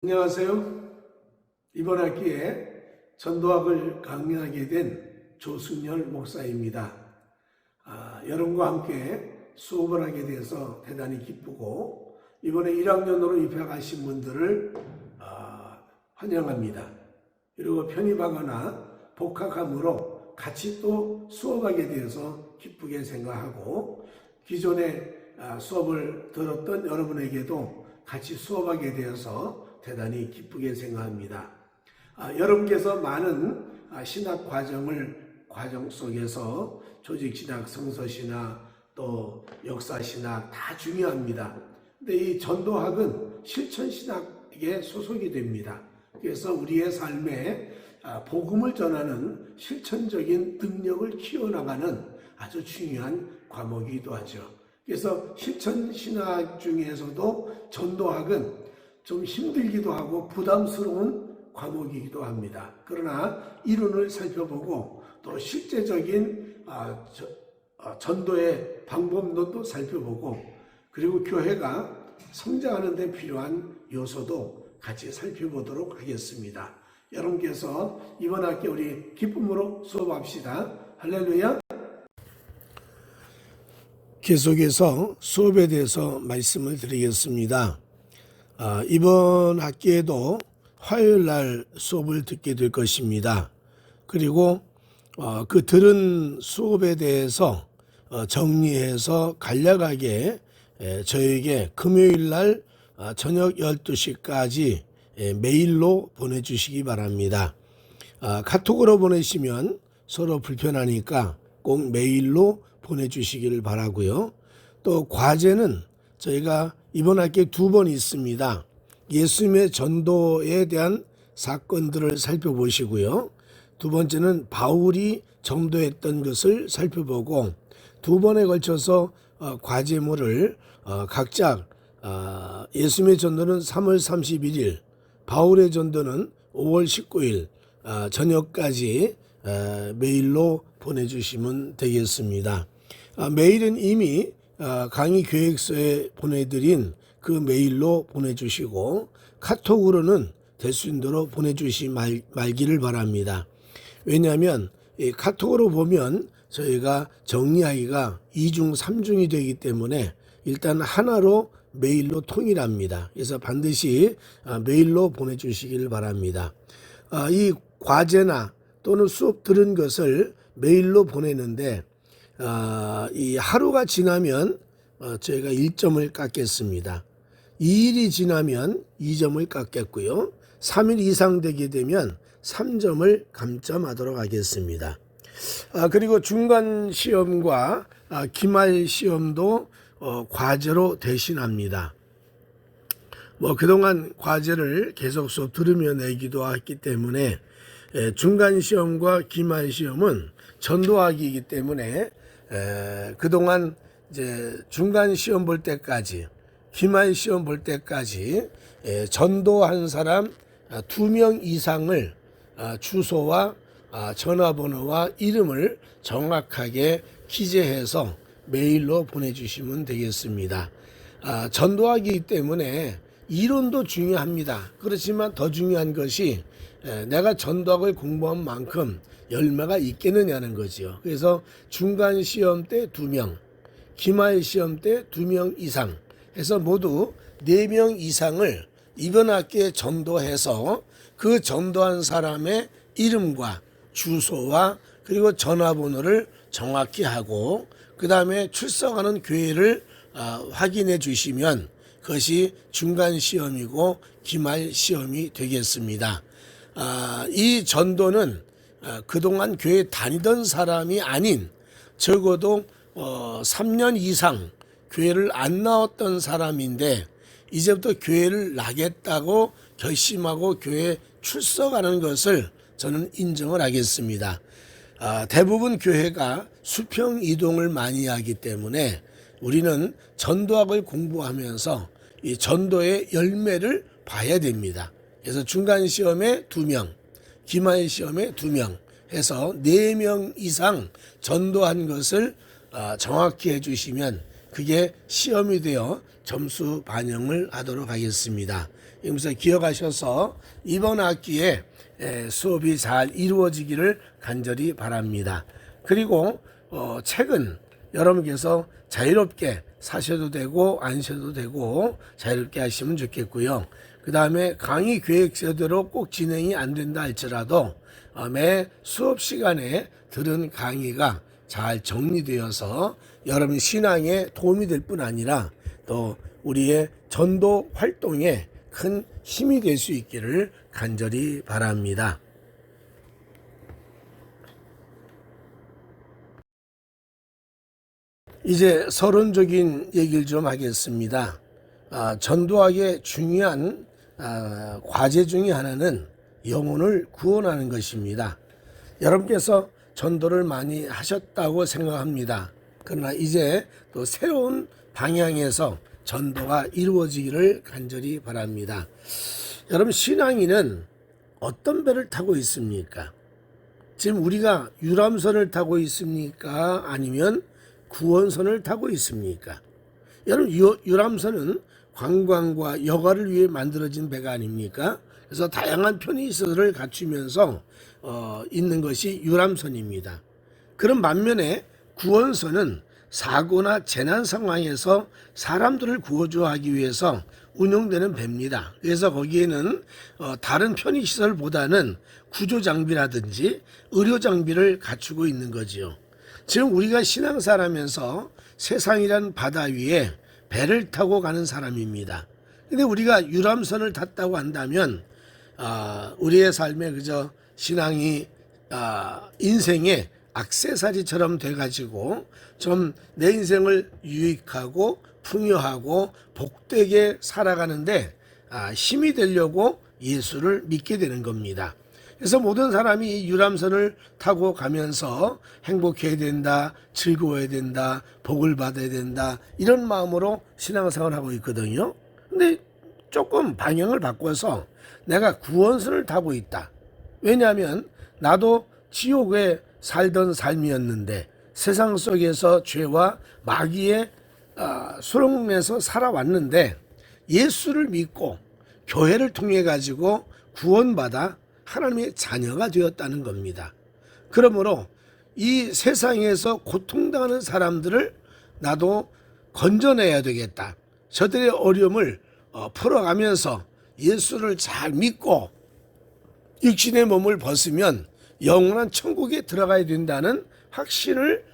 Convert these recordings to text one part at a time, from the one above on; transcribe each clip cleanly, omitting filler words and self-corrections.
안녕하세요. 이번 학기에 전도학을 강연하게 된 조승열 목사입니다. 여러분과 함께 수업을 하게 돼서 대단히 기쁘고 이번에 1학년으로 입학하신 분들을 환영합니다. 그리고 편입하거나 복학함으로 같이 또 수업하게 되어서 기쁘게 생각하고 기존에 수업을 들었던 여러분에게도 같이 수업하게 되어서 대단히 기쁘게 생각합니다. 여러분께서 많은 신학 과정 속에서 조직신학, 성서신학, 또 역사신학 다 중요합니다. 근데 이 전도학은 실천신학에 소속이 됩니다. 그래서 우리의 삶에 복음을 전하는 실천적인 능력을 키워나가는 아주 중요한 과목이기도 하죠. 그래서 실천신학 중에서도 전도학은 좀 힘들기도 하고 부담스러운 과목이기도 합니다. 그러나 이론을 살펴보고 또 실제적인 전도의 방법론도 살펴보고 그리고 교회가 성장하는 데 필요한 요소도 같이 살펴보도록 하겠습니다. 여러분께서 이번 학기 우리 기쁨으로 수업합시다. 할렐루야. 계속해서 수업에 대해서 말씀을 드리겠습니다. 이번 학기에도 화요일 날 수업을 듣게 될 것입니다. 그리고 그 들은 수업에 대해서 정리해서 간략하게 저에게 금요일 날 저녁 12시까지 메일로 보내주시기 바랍니다. 카톡으로 보내시면 서로 불편하니까 꼭 메일로 보내주시기를 바라고요. 또 과제는 저희가 이번 학기에 2번 있습니다. 예수님의 전도에 대한 사건들을 살펴보시고요. 두 번째는 바울이 전도했던 것을 살펴보고 2번에 걸쳐서 과제물을 각자 예수님의 전도는 3월 31일, 바울의 전도는 5월 19일 저녁까지 메일로 보내주시면 되겠습니다. 메일은 이미 강의 계획서에 보내드린 그 메일로 보내주시고 카톡으로는 될 수 있는 대로 보내주시 말기를 바랍니다. 왜냐하면 이 카톡으로 보면 저희가 정리하기가 2중 3중이 되기 때문에 일단 하나로 메일로 통일합니다. 그래서 반드시 메일로 보내주시기를 바랍니다. 이 과제나 또는 수업 들은 것을 메일로 보내는데 이 하루가 지나면 저희가 1점을 깎겠습니다. 2일이 지나면 2점을 깎겠고요. 3일 이상 되게 되면 3점을 감점하도록 하겠습니다. 그리고 중간 시험과 기말 시험도 과제로 대신합니다. 그동안 과제를 계속 수업 들으며 내기도 했기 때문에 중간 시험과 기말 시험은 전도학이기 때문에 그동안 이제 중간 시험 볼 때까지 기말 시험 볼 때까지 전도한 사람 2명 이상을 주소와 전화번호와 이름을 정확하게 기재해서 메일로 보내주시면 되겠습니다. 전도학이기 때문에 이론도 중요합니다. 그렇지만 더 중요한 것이 내가 전도학을 공부한 만큼 열매가 있겠느냐는 거지요. 그래서 중간 시험 때 2명, 기말 시험 때 2명 이상 해서 모두 4명 이상을 이번 학기에 전도해서 그 전도한 사람의 이름과 주소와 그리고 전화번호를 정확히 하고 그 다음에 출석하는 교회를 확인해 주시면 그것이 중간 시험이고 기말 시험이 되겠습니다. 이 전도는 그동안 교회 다니던 사람이 아닌 적어도 3년 이상 교회를 안 나왔던 사람인데 이제부터 교회를 나겠다고 결심하고 교회에 출석하는 것을 저는 인정을 하겠습니다. 대부분 교회가 수평 이동을 많이 하기 때문에 우리는 전도학을 공부하면서 이 전도의 열매를 봐야 됩니다. 그래서 중간 시험에 2명, 기말 시험에 2명 해서 4명 이상 전도한 것을 정확히 해주시면 그게 시험이 되어 점수 반영을 하도록 하겠습니다. 그래서 기억하셔서 이번 학기에 수업이 잘 이루어지기를 간절히 바랍니다. 그리고 책은 여러분께서 자유롭게 사셔도 되고 안 사셔도 되고 자유롭게 하시면 좋겠고요. 그 다음에 강의 계획서대로 꼭 진행이 안 된다 할지라도 매 수업 시간에 들은 강의가 잘 정리되어서 여러분 신앙에 도움이 될 뿐 아니라 또 우리의 전도 활동에 큰 힘이 될 수 있기를 간절히 바랍니다. 이제 서론적인 얘기를 좀 하겠습니다. 전도학의 중요한 과제 중에 하나는 영혼을 구원하는 것입니다. 여러분께서 전도를 많이 하셨다고 생각합니다. 그러나 이제 또 새로운 방향에서 전도가 이루어지기를 간절히 바랍니다. 여러분, 신앙인은 어떤 배를 타고 있습니까? 지금 우리가 유람선을 타고 있습니까? 아니면 구원선을 타고 있습니까? 여러분, 유람선은 관광과 여가를 위해 만들어진 배가 아닙니까? 그래서 다양한 편의시설을 갖추면서 있는 것이 유람선입니다. 그런 반면에 구원선은 사고나 재난 상황에서 사람들을 구조하기 위해서 운용되는 배입니다. 그래서 거기에는 다른 편의시설보다는 구조장비라든지 의료장비를 갖추고 있는 거지요. 지금 우리가 신앙사라면서 세상이란 바다 위에 배를 타고 가는 사람입니다. 근데 우리가 유람선을 탔다고 한다면 우리의 삶에 그저 신앙이 인생의 액세서리처럼 돼가지고 좀 내 인생을 유익하고 풍요하고 복되게 살아가는데 힘이 되려고 예수를 믿게 되는 겁니다. 그래서 모든 사람이 이 유람선을 타고 가면서 행복해야 된다, 즐거워야 된다, 복을 받아야 된다, 이런 마음으로 신앙생활을 하고 있거든요. 근데 조금 방향을 바꿔서 내가 구원선을 타고 있다. 왜냐하면 나도 지옥에 살던 삶이었는데 세상 속에서 죄와 마귀의 수렁에서 살아왔는데 예수를 믿고 교회를 통해 가지고 구원받아 하나님의 자녀가 되었다는 겁니다. 그러므로 이 세상에서 고통당하는 사람들을 나도 건져내야 되겠다. 저들의 어려움을 풀어가면서 예수를 잘 믿고 육신의 몸을 벗으면 영원한 천국에 들어가야 된다는 확신을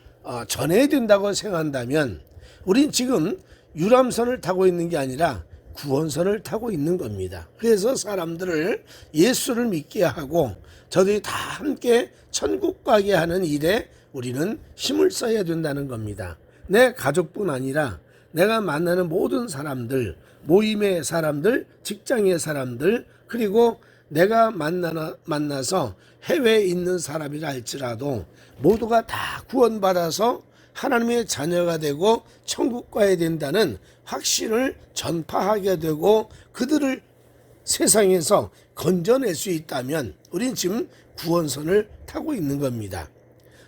전해야 된다고 생각한다면 우린 지금 유람선을 타고 있는 게 아니라 구원선을 타고 있는 겁니다. 그래서 사람들을 예수를 믿게 하고 저들이 다 함께 천국 가게 하는 일에 우리는 힘을 써야 된다는 겁니다. 내 가족뿐 아니라 내가 만나는 모든 사람들, 모임의 사람들, 직장의 사람들, 그리고 내가 만나서 해외에 있는 사람이라 할지라도 모두가 다 구원받아서 하나님의 자녀가 되고 천국 가야 된다는 확신을 전파하게 되고 그들을 세상에서 건져낼 수 있다면 우린 지금 구원선을 타고 있는 겁니다.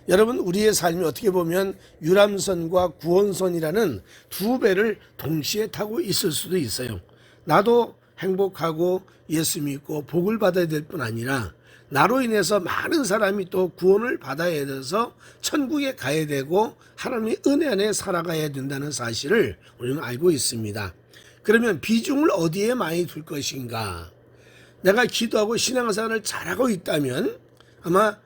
여러분, 우리의 삶이 어떻게 보면 유람선과 구원선이라는 두 배를 동시에 타고 있을 수도 있어요. 나도 행복하고 예수 믿고 복을 받아야 될 뿐 아니라 나로 인해서 많은 사람이 또 구원을 받아야 돼서 천국에 가야 되고 하나님의 은혜 안에 살아가야 된다는 사실을 우리는 알고 있습니다. 그러면 비중을 어디에 많이 둘 것인가? 내가 기도하고 신앙생활을 잘하고 있다면 아마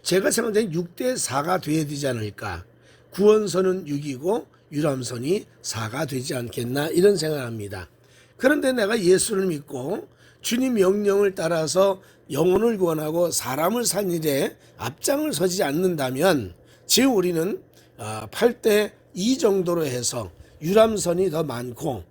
제가 생각하는 6대4가 돼야 되지 않을까. 구원선은 6이고 유람선이 4가 되지 않겠나 이런 생각을 합니다. 그런데 내가 예수를 믿고 주님 명령을 따라서 영혼을 구원하고 사람을 산 일에 앞장을 서지 않는다면 지금 우리는 8대2 정도로 해서 유람선이 더 많고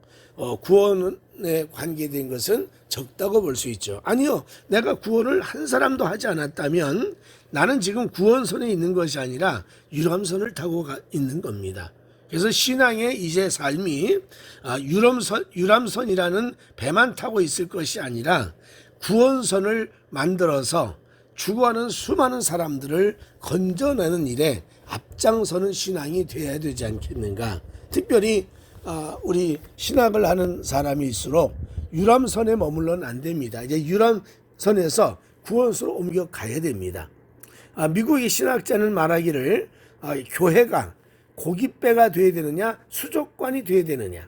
구원에 관계된 것은 적다고 볼 수 있죠. 아니요, 내가 구원을 한 사람도 하지 않았다면 나는 지금 구원선에 있는 것이 아니라 유람선을 타고 있는 겁니다. 그래서 신앙의 이제 삶이 유람선이라는 배만 타고 있을 것이 아니라 구원선을 만들어서 죽어가는 수많은 사람들을 건져내는 일에 앞장서는 신앙이 되어야 되지 않겠는가, 특별히 우리 신학을 하는 사람일수록 유람선에 머물러는 안 됩니다. 이제 유람선에서 구원소로 옮겨 가야 됩니다. 미국의 신학자는 말하기를 교회가 고깃배가 돼야 되느냐 수족관이 돼야 되느냐.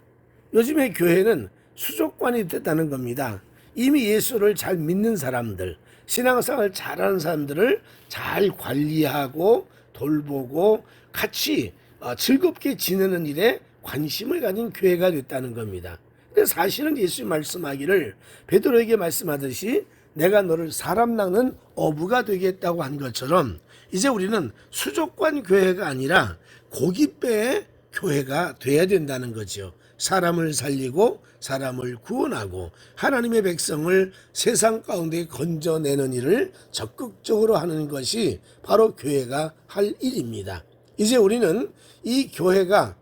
요즘의 교회는 수족관이 됐다는 겁니다. 이미 예수를 잘 믿는 사람들, 신앙생활을 잘하는 사람들을 잘 관리하고 돌보고 같이 즐겁게 지내는 일에 관심을 가진 교회가 됐다는 겁니다. 근데 사실은 예수님 말씀하기를 베드로에게 말씀하듯이 내가 너를 사람 낚는 어부가 되겠다고 한 것처럼 이제 우리는 수족관 교회가 아니라 고깃배의 교회가 돼야 된다는 거죠. 사람을 살리고 사람을 구원하고 하나님의 백성을 세상 가운데 건져내는 일을 적극적으로 하는 것이 바로 교회가 할 일입니다. 이제 우리는 이 교회가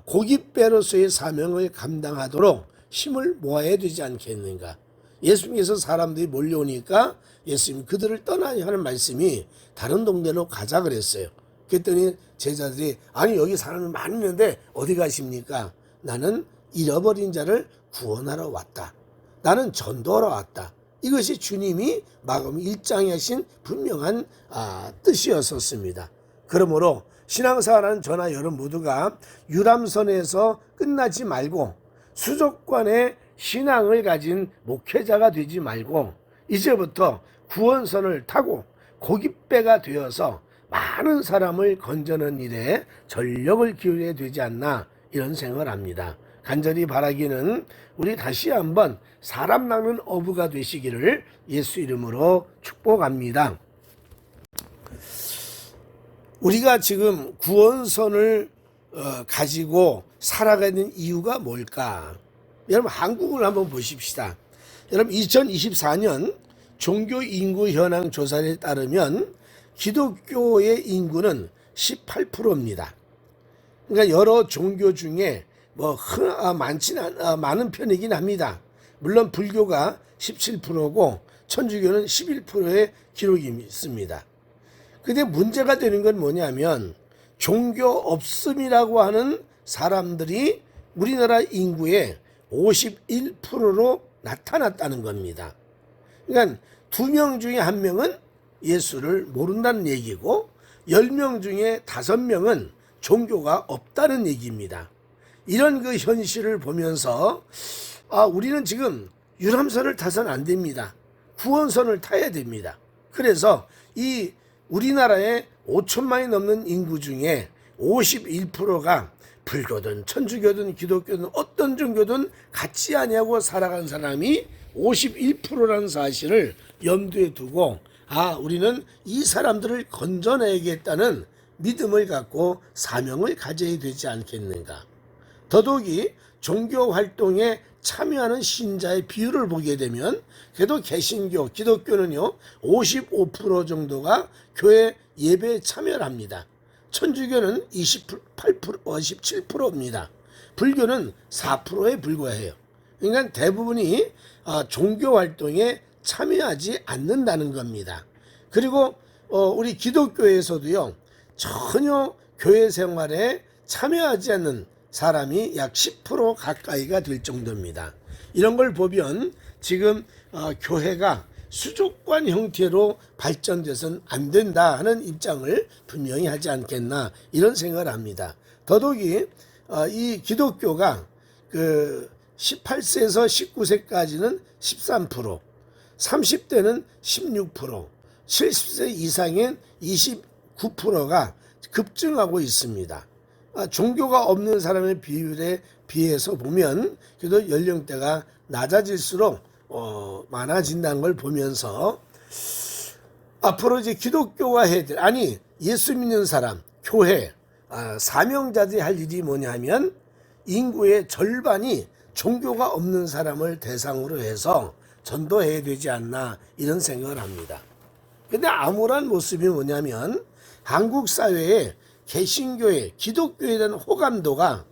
고깃배로서의 사명을 감당하도록 힘을 모아야 되지 않겠는가. 예수님께서 사람들이 몰려오니까 예수님이 그들을 떠나야 하는 말씀이 다른 동네로 가자 그랬어요. 그랬더니 제자들이 아니 여기 사람이 많이 있는데 어디 가십니까? 나는 잃어버린 자를 구원하러 왔다. 나는 전도하러 왔다. 이것이 주님이 마가복음 1장에 하신 분명한 뜻이었었습니다. 그러므로 신앙생활하는 저나 여러분 모두가 유람선에서 끝나지 말고 수족관에 신앙을 가진 목회자가 되지 말고 이제부터 구원선을 타고 고깃배가 되어서 많은 사람을 건져내는 일에 전력을 기울여야 되지 않나 이런 생각을 합니다. 간절히 바라기는 우리 다시 한번 사람 낚는 어부가 되시기를 예수 이름으로 축복합니다. 우리가 지금 구원선을 가지고 살아가는 이유가 뭘까? 여러분 한국을 한번 보십시다. 여러분 2024년 종교 인구 현황 조사에 따르면 기독교의 인구는 18%입니다. 그러니까 여러 종교 중에 많은 편이긴 합니다. 물론 불교가 17%고 천주교는 11%의 기록이 있습니다. 근데 문제가 되는 건 뭐냐면 종교 없음이라고 하는 사람들이 우리나라 인구의 51%로 나타났다는 겁니다. 그러니까 2명 중에 1명은 예수를 모른다는 얘기고 10명 중에 5명은 종교가 없다는 얘기입니다. 이런 그 현실을 보면서 우리는 지금 유람선을 타서는 안 됩니다. 구원선을 타야 됩니다. 그래서 이 우리나라의 5천만이 넘는 인구 중에 51%가 불교든 천주교든 기독교든 어떤 종교든 같지 아니하고 살아간 사람이 51%라는 사실을 염두에 두고 우리는 이 사람들을 건져내야겠다는 믿음을 갖고 사명을 가져야 되지 않겠는가. 더더욱이 종교 활동에 참여하는 신자의 비율을 보게 되면 그래도 개신교, 기독교는요 55% 정도가 교회 예배에 참여를 합니다. 천주교는 17%입니다. 불교는 4%에 불과해요. 그러니까 대부분이 종교 활동에 참여하지 않는다는 겁니다. 그리고 우리 기독교에서도요 전혀 교회 생활에 참여하지 않는 사람이 약 10% 가까이가 될 정도입니다. 이런 걸 보면 지금 교회가 수족관 형태로 발전돼서는 안 된다 하는 입장을 분명히 하지 않겠나 이런 생각을 합니다. 더더욱이 이 기독교가 그 18세에서 19세까지는 13%, 30대는 16%, 70세 이상인 29%가 급증하고 있습니다. 종교가 없는 사람의 비율에 비해서 보면 그래도 연령대가 낮아질수록 많아진다는 걸 보면서 앞으로 이제 기독교와 해들 예수 믿는 사람, 교회, 사명자들이 할 일이 뭐냐면 인구의 절반이 종교가 없는 사람을 대상으로 해서 전도해야 되지 않나 이런 생각을 합니다. 근데 암울한 모습이 뭐냐면 한국 사회에 개신교회, 기독교에 대한 호감도가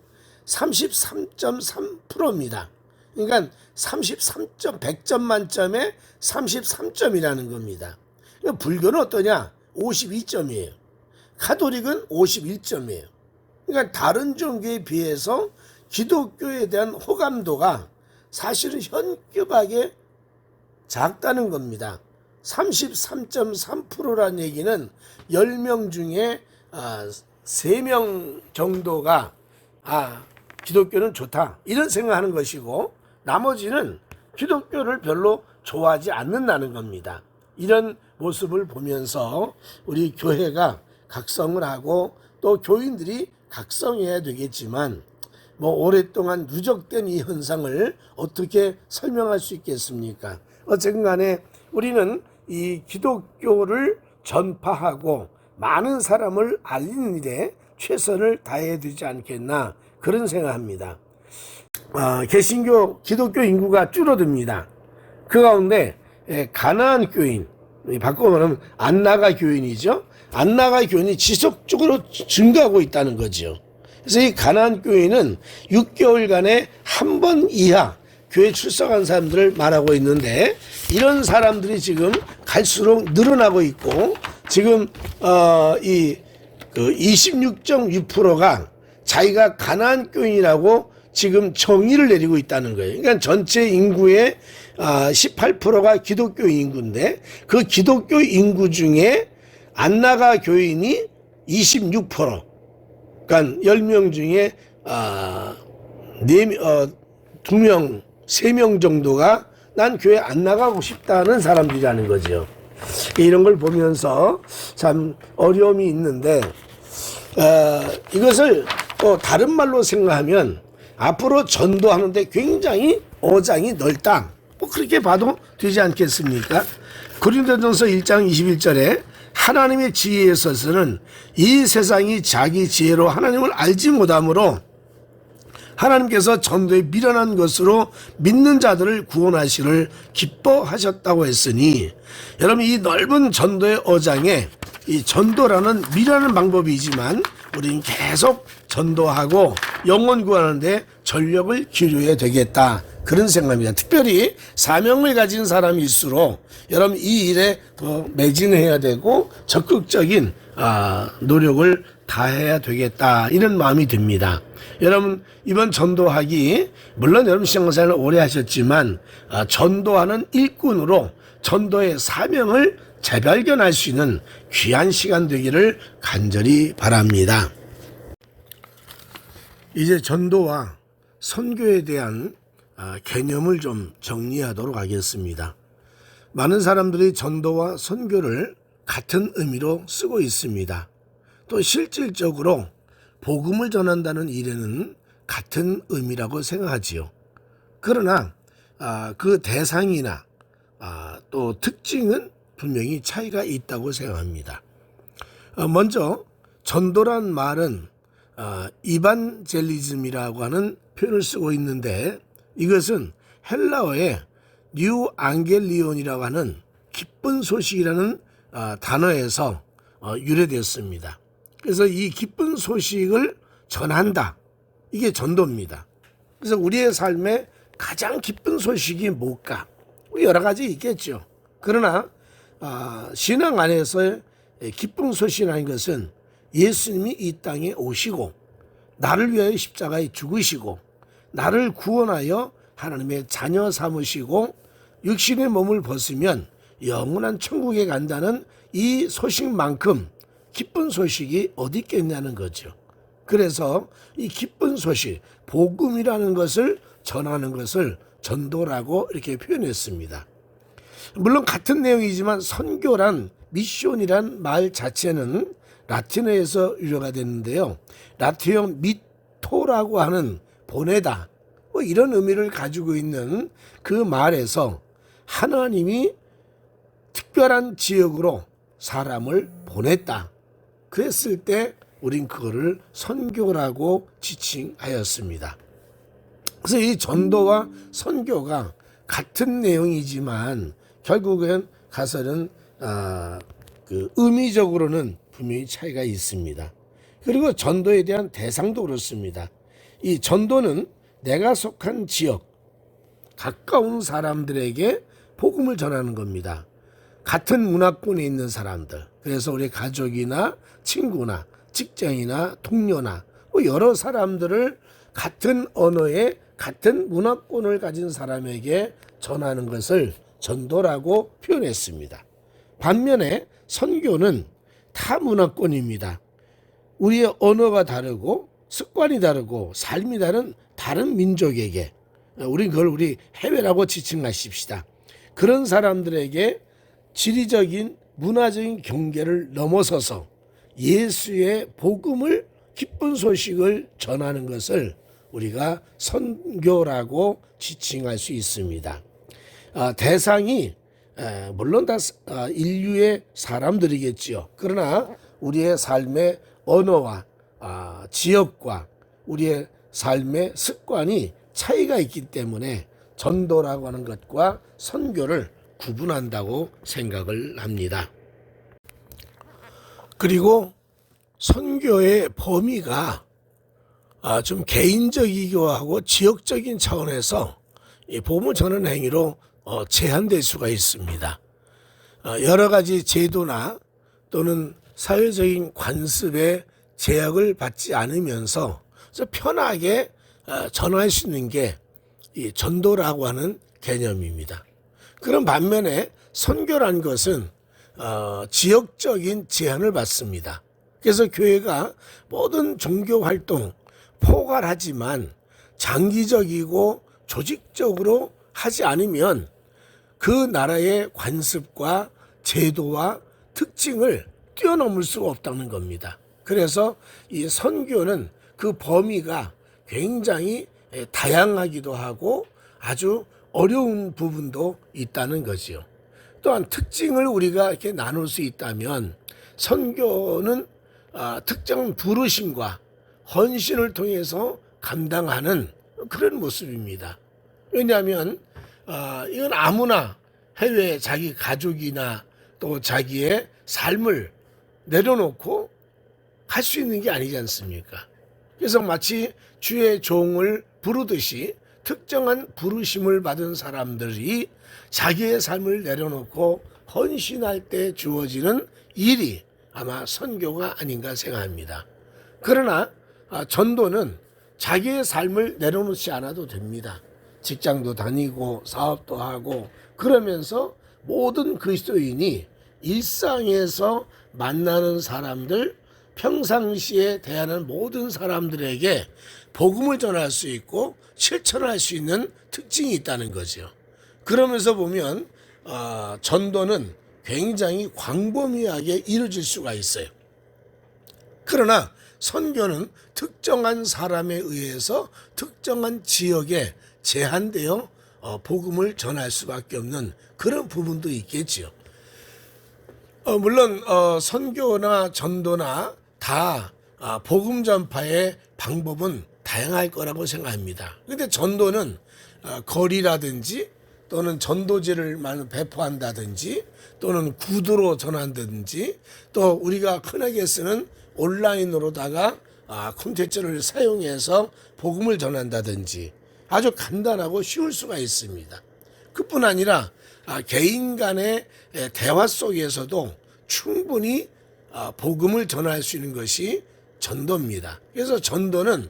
33.3%입니다. 그러니까 100점 만점에 33점이라는 겁니다. 불교는 어떠냐? 52점이에요. 가톨릭은 51점이에요. 그러니까 다른 종교에 비해서 기독교에 대한 호감도가 사실은 현격하게 작다는 겁니다. 33.3%라는 얘기는 10명 중에 3명 정도가 기독교는 좋다 이런 생각하는 것이고, 나머지는 기독교를 별로 좋아하지 않는다는 겁니다. 이런 모습을 보면서 우리 교회가 각성을 하고 또 교인들이 각성해야 되겠지만, 오랫동안 누적된 이 현상을 어떻게 설명할 수 있겠습니까? 어쨌든 간에 우리는 이 기독교를 전파하고 많은 사람을 알리는 일에 최선을 다해야 되지 않겠나, 그런 생각합니다. 개신교 기독교 인구가 줄어듭니다. 그 가운데 가나안 교인, 바꿔 말하면 안나가 교인이죠. 안나가 교인이 지속적으로 증가하고 있다는 거죠. 그래서 이 가나안 교인은 6개월간에 한 번 이하 교회 출석한 사람들을 말하고 있는데, 이런 사람들이 지금 갈수록 늘어나고 있고, 지금 이 26.6%가 자기가 가나안 교인이라고 지금 정의를 내리고 있다는 거예요. 그러니까 전체 인구의 18%가 기독교 인구인데, 그 기독교 인구 중에 안나가 교인이 26%. 그러니까 10명 중에 2명, 3명 정도가 난 교회 안 나가고 싶다는 사람들이라는 거죠. 이런 걸 보면서 참 어려움이 있는데, 이것을 또 다른 말로 생각하면 앞으로 전도하는데 굉장히 어장이 넓다, 그렇게 봐도 되지 않겠습니까? 고린도전서 1장 21절에 하나님의 지혜에 있어서는 이 세상이 자기 지혜로 하나님을 알지 못하므로 하나님께서 전도에 미련한 것으로 믿는 자들을 구원하시를 기뻐하셨다고 했으니, 여러분 이 넓은 전도의 어장에 이 전도라는 미련한 방법이지만 우리는 계속 전도하고 영혼 구하는데 전력을 기울여야 되겠다, 그런 생각입니다. 특별히 사명을 가진 사람일수록 여러분 이 일에 더 매진해야 되고 적극적인 노력을 다해야 되겠다, 이런 마음이 듭니다. 여러분 이번 전도하기, 물론 여러분 신앙생활을 오래 하셨지만 전도하는 일꾼으로 전도의 사명을 재발견할 수 있는 귀한 시간 되기를 간절히 바랍니다. 이제 전도와 선교에 대한 개념을 좀 정리하도록 하겠습니다. 많은 사람들이 전도와 선교를 같은 의미로 쓰고 있습니다. 또 실질적으로 복음을 전한다는 일에는 같은 의미라고 생각하지요. 그러나 그 대상이나 또 특징은 분명히 차이가 있다고 생각합니다. 먼저 전도란 말은 이반젤리즘이라고 하는 표현을 쓰고 있는데, 이것은 헬라어의 뉴 앙겔리온이라고 하는 기쁜 소식이라는 단어에서 유래되었습니다. 그래서 이 기쁜 소식을 전한다, 이게 전도입니다. 그래서 우리의 삶에 가장 기쁜 소식이 뭘까? 여러 가지 있겠죠. 그러나 신앙 안에서의 기쁜 소식이라는 것은 예수님이 이 땅에 오시고 나를 위하여 십자가에 죽으시고 나를 구원하여 하나님의 자녀 삼으시고 육신의 몸을 벗으면 영원한 천국에 간다는 이 소식만큼 기쁜 소식이 어디 있겠냐는 거죠. 그래서 이 기쁜 소식, 복음이라는 것을 전하는 것을 전도라고 이렇게 표현했습니다. 물론 같은 내용이지만 선교란, 미션이란 말 자체는 라틴어에서 유래가 됐는데요. 라틴어 미토라고 하는 보내다, 이런 의미를 가지고 있는 그 말에서 하나님이 특별한 지역으로 사람을 보냈다, 그랬을 때 우린 그거를 선교라고 지칭하였습니다. 그래서 이 전도와 선교가 같은 내용이지만 결국엔 가서는 의미적으로는 분명히 차이가 있습니다. 그리고 전도에 대한 대상도 그렇습니다. 이 전도는 내가 속한 지역, 가까운 사람들에게 복음을 전하는 겁니다. 같은 문화권에 있는 사람들, 그래서 우리 가족이나 친구나 직장이나 동료나 여러 사람들을 같은 언어에 같은 문화권을 가진 사람에게 전하는 것을 전도라고 표현했습니다. 반면에 선교는 타 문화권입니다. 우리의 언어가 다르고 습관이 다르고 삶이 다른 민족에게, 우린 그걸 우리 해외라고 지칭하십시다. 그런 사람들에게 지리적인 문화적인 경계를 넘어서서 예수의 복음을, 기쁜 소식을 전하는 것을 우리가 선교라고 지칭할 수 있습니다. 대상이 물론 다 인류의 사람들이겠지요. 그러나 우리의 삶의 언어와 지역과 우리의 삶의 습관이 차이가 있기 때문에 전도라고 하는 것과 선교를 구분한다고 생각을 합니다. 그리고 선교의 범위가 좀 개인적이기도 하고 지역적인 차원에서 복음을 전하는 행위로 제한될 수가 있습니다. 여러 가지 제도나 또는 사회적인 관습에 제약을 받지 않으면서 편하게 전할 수 있는 게 이 전도라고 하는 개념입니다. 그런 반면에 선교라는 것은 지역적인 제한을 받습니다. 그래서 교회가 모든 종교 활동 포괄하지만 장기적이고 조직적으로 하지 않으면 그 나라의 관습과 제도와 특징을 뛰어넘을 수가 없다는 겁니다. 그래서 이 선교는 그 범위가 굉장히 다양하기도 하고 아주 어려운 부분도 있다는 거지요. 또한 특징을 우리가 이렇게 나눌 수 있다면 선교는 특정한 부르심과 헌신을 통해서 감당하는 그런 모습입니다. 왜냐하면 이건 아무나 해외에 자기 가족이나 또 자기의 삶을 내려놓고 할 수 있는 게 아니지 않습니까? 그래서 마치 주의 종을 부르듯이 특정한 부르심을 받은 사람들이 자기의 삶을 내려놓고 헌신할 때 주어지는 일이 아마 선교가 아닌가 생각합니다. 그러나 전도는 자기의 삶을 내려놓지 않아도 됩니다. 직장도 다니고 사업도 하고 그러면서 모든 그리스도인이 일상에서 만나는 사람들, 평상시에 대하는 모든 사람들에게 복음을 전할 수 있고 실천할 수 있는 특징이 있다는 거죠. 그러면서 보면 전도는 굉장히 광범위하게 이루어질 수가 있어요. 그러나 선교는 특정한 사람에 의해서 특정한 지역에 제한되어 복음을 전할 수밖에 없는 그런 부분도 있겠지요. 물론 선교나 전도나 다 복음 전파의 방법은 다양할 거라고 생각합니다. 그런데 전도는 거리라든지 또는 전도지를 배포한다든지 또는 구두로 전한다든지 또 우리가 흔하게 쓰는 온라인으로다가 콘텐츠를 사용해서 복음을 전한다든지 아주 간단하고 쉬울 수가 있습니다. 그뿐 아니라 개인 간의 대화 속에서도 충분히 복음을 전할 수 있는 것이 전도입니다. 그래서 전도는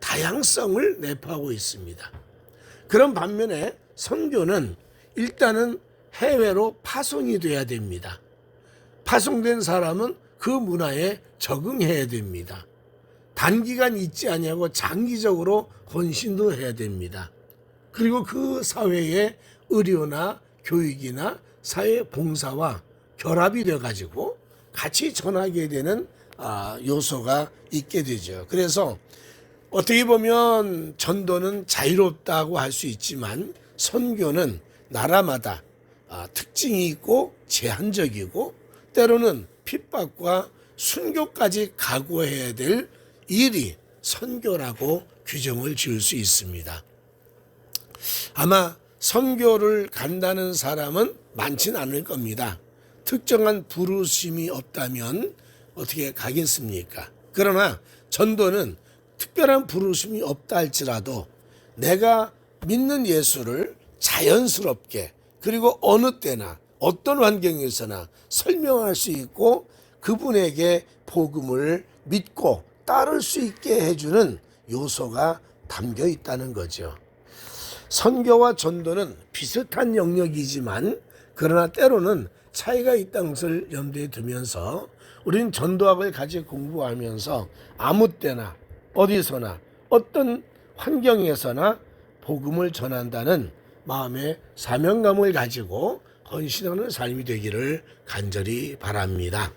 다양성을 내포하고 있습니다. 그런 반면에 선교는 일단은 해외로 파송이 돼야 됩니다. 파송된 사람은 그 문화에 적응해야 됩니다. 단기간 있지 아니하고 장기적으로 헌신도 해야 됩니다. 그리고 그 사회의 의료나 교육이나 사회 봉사와 결합이 되어가지고 같이 전하게 되는 요소가 있게 되죠. 그래서 어떻게 보면 전도는 자유롭다고 할 수 있지만 선교는 나라마다 특징이 있고 제한적이고 때로는 핍박과 순교까지 각오해야 될 일이 선교라고 규정을 지을 수 있습니다. 아마 선교를 간다는 사람은 많지는 않을 겁니다. 특정한 부르심이 없다면 어떻게 가겠습니까? 그러나 전도는 특별한 부르심이 없다 할지라도 내가 믿는 예수를 자연스럽게 그리고 어느 때나 어떤 환경에서나 설명할 수 있고 그분에게 복음을 믿고 따를 수 있게 해주는 요소가 담겨 있다는 거죠. 선교와 전도는 비슷한 영역이지만 그러나 때로는 차이가 있다는 것을 염두에 두면서 우리는 전도학을 같이 공부하면서 아무 때나 어디서나 어떤 환경에서나 복음을 전한다는 마음의 사명감을 가지고 헌신하는 삶이 되기를 간절히 바랍니다.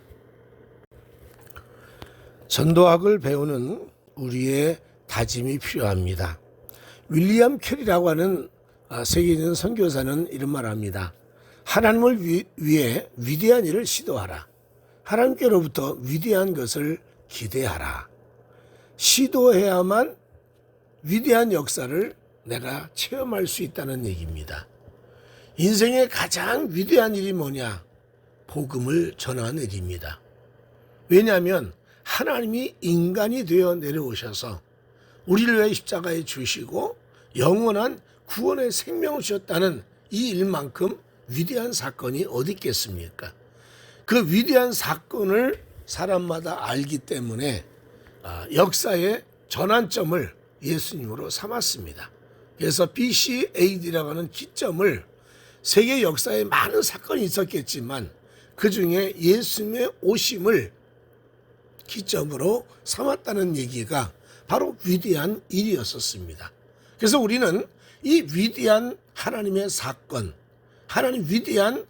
전도학을 배우는 우리의 다짐이 필요합니다. 윌리엄 캐리라고 하는 세계적인 선교사는 이런 말을 합니다. 하나님을 위해 위대한 일을 시도하라. 하나님께로부터 위대한 것을 기대하라. 시도해야만 위대한 역사를 내가 체험할 수 있다는 얘기입니다. 인생의 가장 위대한 일이 뭐냐? 복음을 전하는 일입니다. 왜냐하면 하나님이 인간이 되어 내려오셔서 우리를 위해 십자가에 주시고 영원한 구원의 생명을 주셨다는 이 일만큼 위대한 사건이 어디 있겠습니까? 그 위대한 사건을 사람마다 알기 때문에 역사의 전환점을 예수님으로 삼았습니다. 그래서 BC AD라고 하는 기점을 세계 역사에 많은 사건이 있었겠지만 그 중에 예수님의 오심을 기점으로 삼았다는 얘기가 바로 위대한 일이었었습니다. 그래서 우리는 이 위대한 하나님의 사건, 하나님 위대한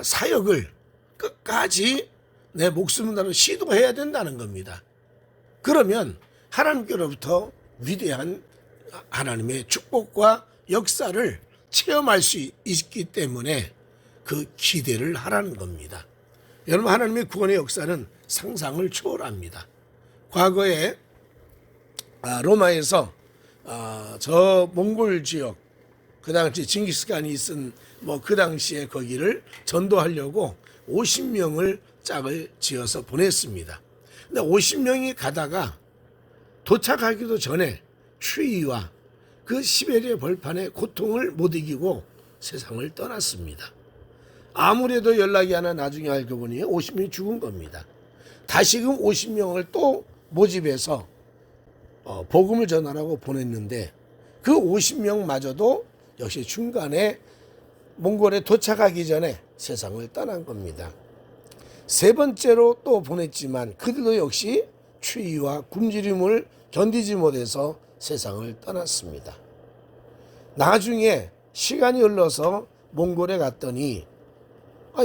사역을 끝까지 내 목숨을 다로 시도해야 된다는 겁니다. 그러면 하나님께로부터 위대한 하나님의 축복과 역사를 체험할 수 있기 때문에 그 기대를 하라는 겁니다. 여러분, 하나님의 구원의 역사는 상상을 초월합니다. 과거에 로마에서 저 몽골 지역, 그 당시 징기스칸이 있은 그 당시에 거기를 전도하려고 50명을 짝을 지어서 보냈습니다. 근데 50명이 가다가 도착하기도 전에 추위와 그 시베리아 벌판의 고통을 못 이기고 세상을 떠났습니다. 아무래도 연락이 안 와 나중에 알고 보니 50명이 죽은 겁니다. 다시금 50명을 또 모집해서 복음을 전하라고 보냈는데 그 50명마저도 역시 중간에 몽골에 도착하기 전에 세상을 떠난 겁니다. 세 번째로 또 보냈지만 그들도 역시 추위와 굶주림을 견디지 못해서 세상을 떠났습니다. 나중에 시간이 흘러서 몽골에 갔더니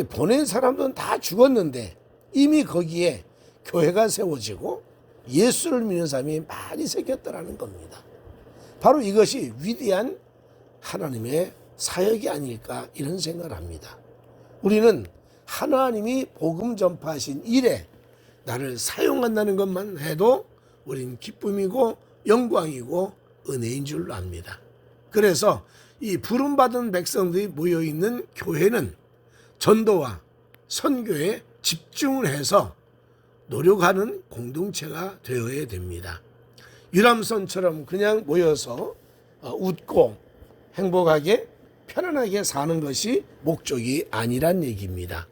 보낸 사람들은 다 죽었는데 이미 거기에 교회가 세워지고 예수를 믿는 사람이 많이 생겼더라는 겁니다. 바로 이것이 위대한 하나님의 사역이 아닐까 이런 생각을 합니다. 우리는 하나님이 복음 전파하신 일에 나를 사용한다는 것만 해도 우리는 기쁨이고 영광이고 은혜인 줄로 압니다. 그래서 이 부름받은 백성들이 모여있는 교회는 전도와 선교에 집중을 해서 노력하는 공동체가 되어야 됩니다. 유람선처럼 그냥 모여서 웃고 행복하게 편안하게 사는 것이 목적이 아니란 얘기입니다.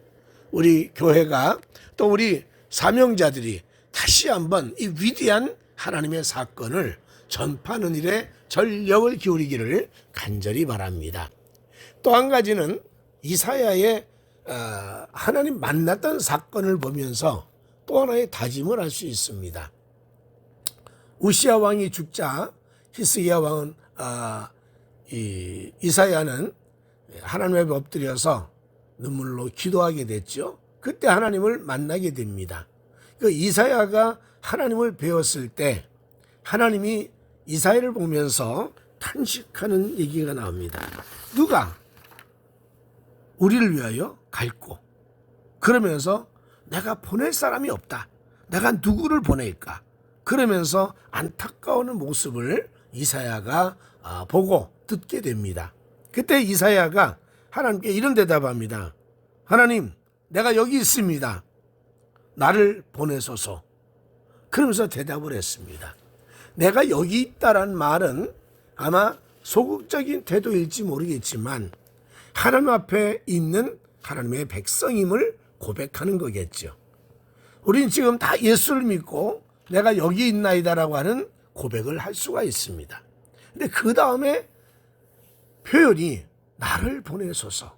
우리 교회가 또 우리 사명자들이 다시 한번 이 위대한 하나님의 사건을 전파하는 일에 전력을 기울이기를 간절히 바랍니다. 또 한 가지는 이사야의 하나님 만났던 사건을 보면서 또 하나의 다짐을 할 수 있습니다. 우시야 왕이 죽자 히스기야 왕은 이사야는 하나님 앞에 엎드려서 눈물로 기도하게 됐죠. 그때 하나님을 만나게 됩니다. 그 이사야가 하나님을 배웠을 때 하나님이 이사야를 보면서 탄식하는 얘기가 나옵니다. 누가 우리를 위하여 갈고 그러면서 내가 보낼 사람이 없다. 내가 누구를 보낼까? 그러면서 안타까워하는 모습을 이사야가 보고 듣게 됩니다. 그때 이사야가 하나님께 이런 대답합니다. 하나님, 내가 여기 있습니다. 나를 보내소서. 그러면서 대답을 했습니다. 내가 여기 있다란 말은 아마 소극적인 태도일지 모르겠지만 하나님 앞에 있는 하나님의 백성임을 고백하는 거겠죠. 우리는 지금 다 예수를 믿고 내가 여기 있나이다라고 하는 고백을 할 수가 있습니다. 근데 그 다음에 표현이 나를 보내소서.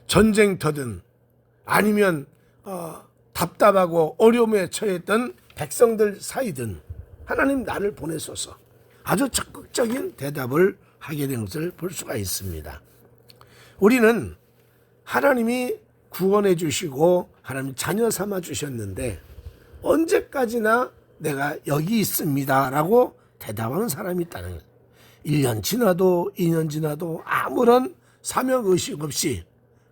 전쟁터든 아니면 답답하고 어려움에 처했던 백성들 사이든 하나님 나를 보내소서. 아주 적극적인 대답을 하게 된 것을 볼 수가 있습니다. 우리는 하나님이 구원해 주시고 하나님 자녀 삼아 주셨는데 언제까지나 내가 여기 있습니다 라고 대답하는 사람이 있다는 거예요. 1년 지나도 2년 지나도 아무런 사명의식 없이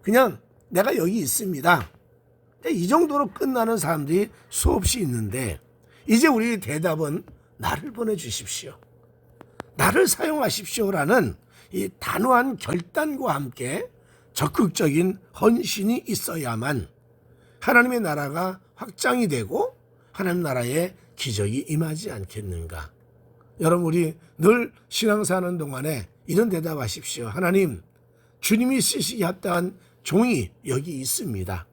그냥 내가 여기 있습니다. 이 정도로 끝나는 사람들이 수없이 있는데 이제 우리 대답은 나를 보내주십시오. 나를 사용하십시오라는 이 단호한 결단과 함께 적극적인 헌신이 있어야만 하나님의 나라가 확장이 되고 하나님 나라의 기적이 임하지 않겠는가. 여러분 우리 늘 신앙사하는 동안에 이런 대답하십시오. 하나님 주님이 쓰시기 합당한 종이 여기 있습니다.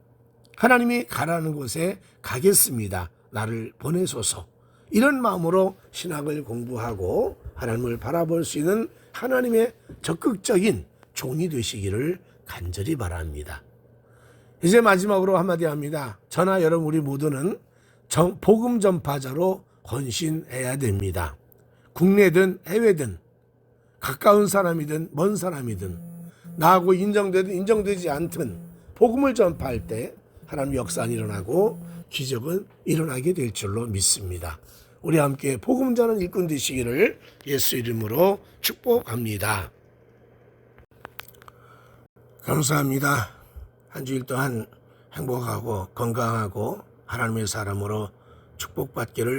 하나님이 가라는 곳에 가겠습니다. 나를 보내소서. 이런 마음으로 신학을 공부하고 하나님을 바라볼 수 있는 하나님의 적극적인 종이 되시기를 간절히 바랍니다. 이제 마지막으로 한마디 합니다. 저나 여러분 우리 모두는 복음 전파자로 헌신해야 됩니다. 국내든 해외든 가까운 사람이든 먼 사람이든 나하고 인정되든 인정되지 않든 복음을 전파할 때 하나님 역사는 일어나고 기적은 일어나게 될 줄로 믿습니다. 우리 함께 복음 전하는 일꾼 되시기를 예수 이름으로 축복합니다. 감사합니다. 한 주일 동안 행복하고 건강하고 하나님의 사람으로 축복받기를